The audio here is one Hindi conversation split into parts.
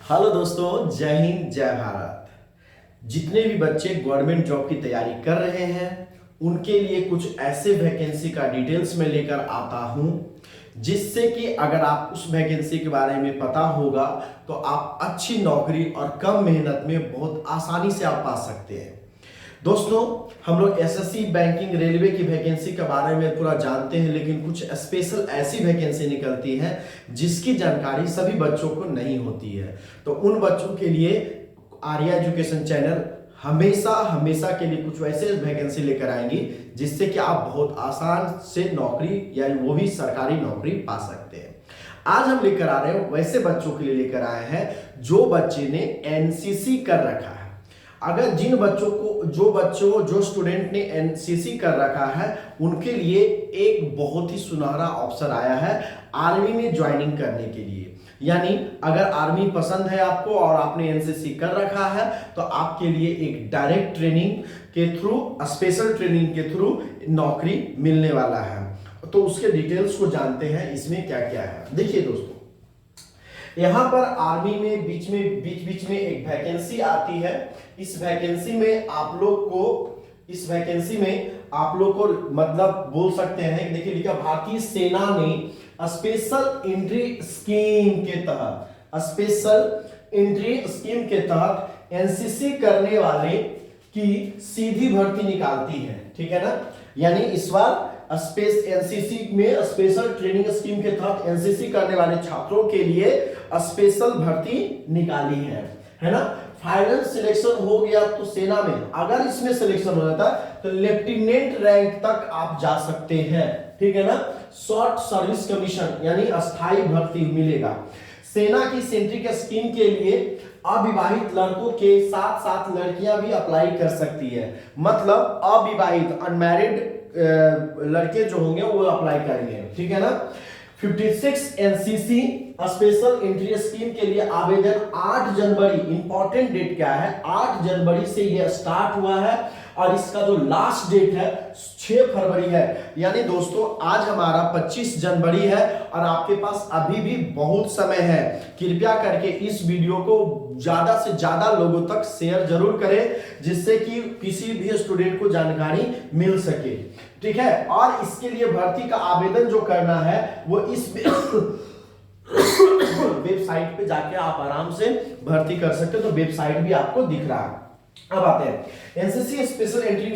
हेलो दोस्तों, जय हिंद जय भारत। जितने भी बच्चे गवर्नमेंट जॉब की तैयारी कर रहे हैं उनके लिए कुछ ऐसे वैकेंसी का डिटेल्स में लेकर आता हूं जिससे कि अगर आप उस वैकेंसी के बारे में पता होगा तो आप अच्छी नौकरी और कम मेहनत में बहुत आसानी से आप पा सकते हैं। दोस्तों, हम लोग एसएससी, बैंकिंग, रेलवे की वैकेंसी के बारे में पूरा जानते हैं, लेकिन कुछ स्पेशल ऐसी वैकेंसी निकलती है जिसकी जानकारी सभी बच्चों को नहीं होती है। तो उन बच्चों के लिए आर्या एजुकेशन चैनल हमेशा के लिए कुछ वैसे वैकेंसी लेकर आएंगी जिससे कि आप बहुत आसान से नौकरी या वो भी सरकारी नौकरी पा सकते हैं। आज हम लेकर आ रहे हैं वैसे बच्चों के लिए लेकर आए हैं जो बच्चे ने एनसीसी कर रखा है। अगर जो स्टूडेंट ने एनसीसी कर रखा है उनके लिए एक बहुत ही सुनहरा अवसर आया है आर्मी में ज्वाइनिंग करने के लिए। यानी अगर आर्मी पसंद है आपको और आपने एनसीसी कर रखा है तो आपके लिए एक डायरेक्ट ट्रेनिंग के थ्रू, स्पेशल ट्रेनिंग के थ्रू नौकरी मिलने वाला है। तो उसके डिटेल्स को जानते हैं, इसमें क्या क्या है। देखिए दोस्तों, यहाँ पर आर्मी में बीच में एक वैकेंसी आती है। इस वैकेंसी में आप लोग को मतलब बोल सकते हैं, देखिए लिखा भारतीय सेना ने स्पेशल एंट्री स्कीम के तहत एनसीसी करने वाले की सीधी भर्ती निकालती है। ठीक है ना। यानी इस बार एनसीसी में स्पेशल ट्रेनिंग स्कीम के तहत एनसीसी करने वाले छात्रों के लिए स्पेशल भर्ती निकाली है ना। फाइनल सिलेक्शन हो गया तो सेना में अगर इसमें सिलेक्शन हो जाता तो लेफ्टिनेंट रैंक तक आप जा सकते हैं। ठीक है ना। शॉर्ट सर्विस कमीशन यानी अस्थाई भर्ती मिलेगा। सेना की सेंट्रिक स्कीम के लिए अविवाहित लड़कों के साथ साथ लड़कियां भी अप्लाई कर सकती है। मतलब अविवाहित अनमैरिड लड़के जो होंगे वो अप्लाई करेंगे। ठीक है ना। 56 एनसीसी स्पेशल एंट्री स्कीम के लिए आवेदन 8 जनवरी, इंपॉर्टेंट डेट क्या है, 8 जनवरी से यह स्टार्ट हुआ है और इसका जो लास्ट डेट है 6 फरवरी है। यानी दोस्तों आज हमारा 25 जनवरी है और आपके पास अभी भी बहुत समय है। कृपया करके इस वीडियो को ज्यादा से ज्यादा लोगों तक शेयर जरूर करें जिससे कि किसी भी स्टूडेंट को जानकारी मिल सके। ठीक है। और इसके लिए भर्ती का आवेदन जो करना है वो इस वेबसाइट पे जाके आप आराम से भर्ती कर सकते हो। तो वेबसाइट भी आपको दिख रहा है। अब आते हैं एनसीसी स्पेशल एंट्री।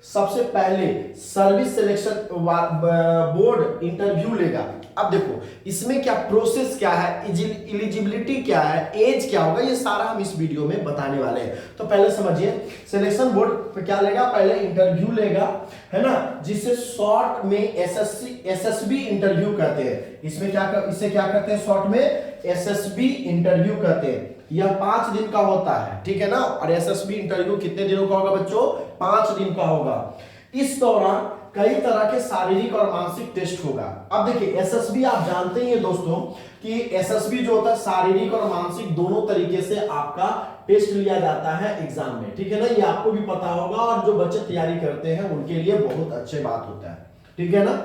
सबसे पहले सर्विस सिलेक्शन बोर्ड इंटरव्यू लेगा। अब देखो इसमें क्या प्रोसेस क्या है, एलिजिबिलिटी क्या है, एज क्या होगा, ये सारा हम इस वीडियो में बताने वाले हैं। तो पहले समझिए, सिलेक्शन बोर्ड पे क्या लेगा, पहले इंटरव्यू लेगा, है ना, जिसे शॉर्ट में एसएसबी इंटरव्यू कहते हैं। इसे क्या करते हैं, शॉर्ट में एसएसबी इंटरव्यू कहते हैं। यह 5 दिन का होता है। ठीक है ना। और एसएसबी इंटरव्यू कितने दिनों का होगा बच्चों, 5 दिन का होगा। इस दौरान कई तरह के शारीरिक और मानसिक टेस्ट होगा। अब देखिए एसएसबी आप जानते ही हैं दोस्तों कि एसएसबी जो होता है शारीरिक और मानसिक दोनों तरीके से आपका टेस्ट लिया जाता है एग्जाम में। ठीक है ना। ये आपको भी पता होगा और जो बच्चे तैयारी करते हैं उनके लिए बहुत अच्छी बात होता है। ठीक है ना।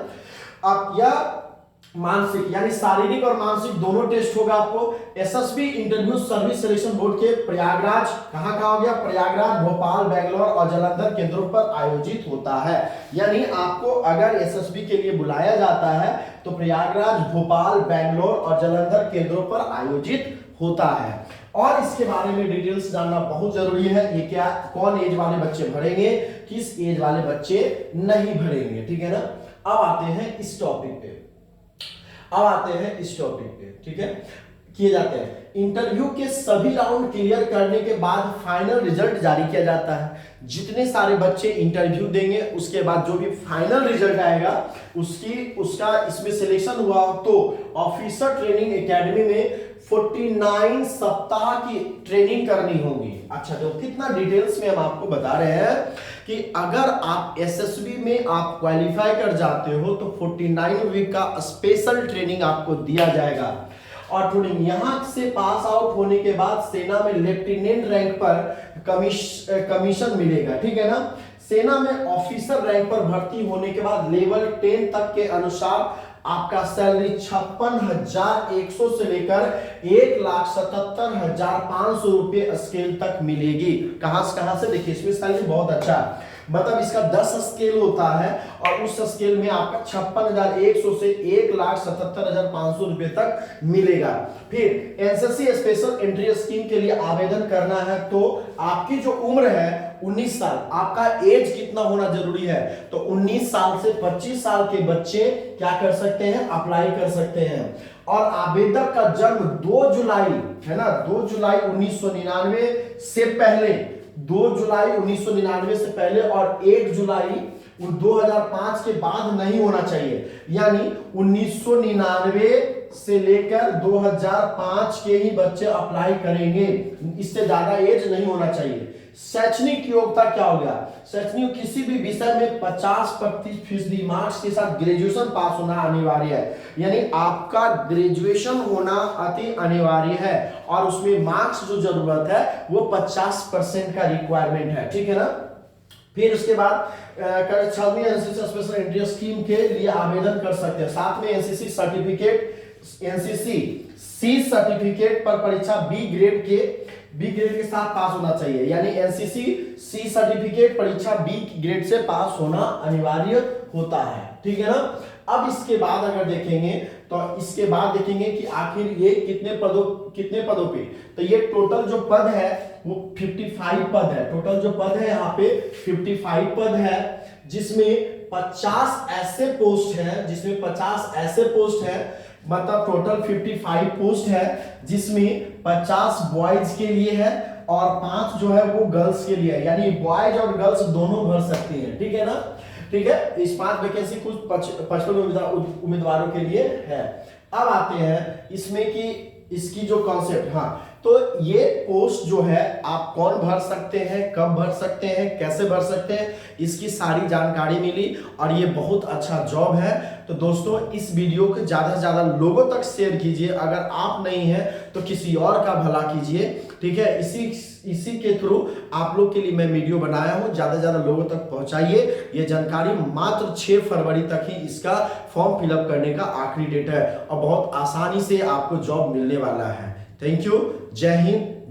अब यह मानसिक यानी शारीरिक और मानसिक दोनों टेस्ट होगा आपको। SSB interview service selection board के प्रयागराज, कहां हो गया, प्रयागराज, भोपाल, बेंगलोर और जालंधर केंद्रों पर आयोजित होता है। यानी आपको अगर एसएसबी के लिए बुलाया जाता है तो प्रयागराज, भोपाल, बेंगलोर और जालंधर केंद्रों पर आयोजित होता है। और इसके बारे में डिटेल्स जानना बहुत जरूरी है। ये क्या, कौन एज वाले बच्चे भरेंगे, किस एज वाले बच्चे नहीं भरेंगे। ठीक है ना। अब आते हैं इस टॉपिक पे। ठीक है, किए जाते हैं। इंटरव्यू के सभी राउंड क्लियर करने के बाद फाइनल रिजल्ट जारी किया जाता है। जितने सारे बच्चे इंटरव्यू देंगे उसके बाद जो भी फाइनल रिजल्ट आएगा उसका इसमें सिलेक्शन हुआ तो ऑफिसर ट्रेनिंग एकेडमी में 49 सप्ताह की ट्रेनिंग करनी होगी। अच्छा, तो कितना डिटेल्स में हम आपको बता रहे हैं कि अगर आप एसएसबी में आप क्वालिफाई कर जाते हो तो 49 वीक का स्पेशल ट्रेनिंग आपको दिया जाएगा। और ट्रेनिंग यहां से पास आउट होने के बाद सेना में लेफ्टिनेंट रैंक पर कमीशन मिलेगा। ठीक है ना। सेना में ऑफिसर रैंक पर भर्ती होने के बाद लेवल 10 तक के अनुसार आपका सैलरी 56,100 से लेकर 1,77,500 रुपए स्केल तक मिलेगी। कहां से देखिए, इसमें सैलरी बहुत अच्छा है, मतलब इसका 10 स्केल होता है और उस स्केल में आपका 56,100 से 1,77,500 रुपए तक मिलेगा। फिर एनसीसी स्पेशल एंट्री स्कीम के लिए आवेदन करना है तो आपकी जो उम्र है 19 साल, आपका एज कितना होना जरूरी है, तो 19 साल से 25 साल के बच्चे क्या कर सकते हैं, अप्लाई कर सकते हैं। और आवेदक का जन्म 2 जुलाई है ना, 2 जुलाई 1999 से पहले, 2 जुलाई 1999 से पहले और 1 जुलाई 2005 के बाद नहीं होना चाहिए। यानी 1999 से लेकर 2005 के ही बच्चे अप्लाई करेंगे, इससे ज्यादा एज नहीं होना चाहिए। शैक्षणिक योग्यता क्या हो गया, शैक्षणिक किसी भी विषय में 50% मार्क्स के साथ ग्रेजुएशन पास होना अनिवार्य है। यानी आपका ग्रेजुएशन होना अति अनिवार्य है और उसमें मार्क्स जो जरूरत है वो 50% का रिक्वायरमेंट है, ठीक है ना। फिर उसके बाद 6वीं एनसीसी स्पेशल एंट्री स्कीम के लिए आवेदन कर सकते हैं। साथ में NCC certificate, NCC C certificate पर परीक्षा बी ग्रेड के साथ पास होना चाहिए। यानी एनसीसी सी सर्टिफिकेट परीक्षा बी ग्रेड से पास होना अनिवार्य होता है, ठीक है ना। अब इसके बाद अगर देखेंगे तो इसके बाद देखेंगे कि आखिर ये कितने पदों पे, तो ये टोटल जो पद है वो 55 पद है। टोटल जो पद है यहाँ पे 55 पद है, जिसमें 50 ऐसे पोस्ट है, मतलब टोटल 55 पोस्ट है, जिसमें 50 बॉयज के लिए है और 5 जो है वो गर्ल्स के लिए है। यानी बॉयज और गर्ल्स दोनों भर सकती हैं, ठीक है ना। ठीक है, इस 5 वैकेंसी कुल 55 उम्मीदवारों के लिए है। अब आते हैं इसमें कि इसकी जो कॉन्सेप्ट, हाँ, तो ये पोस्ट जो है आप कौन भर सकते हैं, कब भर सकते हैं, कैसे भर सकते हैं, इसकी सारी जानकारी मिली और ये बहुत अच्छा जॉब है। तो दोस्तों इस वीडियो को ज्यादा से ज्यादा लोगों तक शेयर कीजिए। अगर आप नहीं हैं तो किसी और का भला कीजिए, ठीक है। इसी के थ्रू आप लोग के लिए मैं वीडियो बनाया हूं, ज्यादा से ज्यादा लोगों तक पहुंचाइए ये जानकारी। मात्र 6 फरवरी तक ही इसका फॉर्म फिलअप करने का आखिरी डेट है और बहुत आसानी से आपको जॉब मिलने वाला है। थैंक यू, जय हिंद।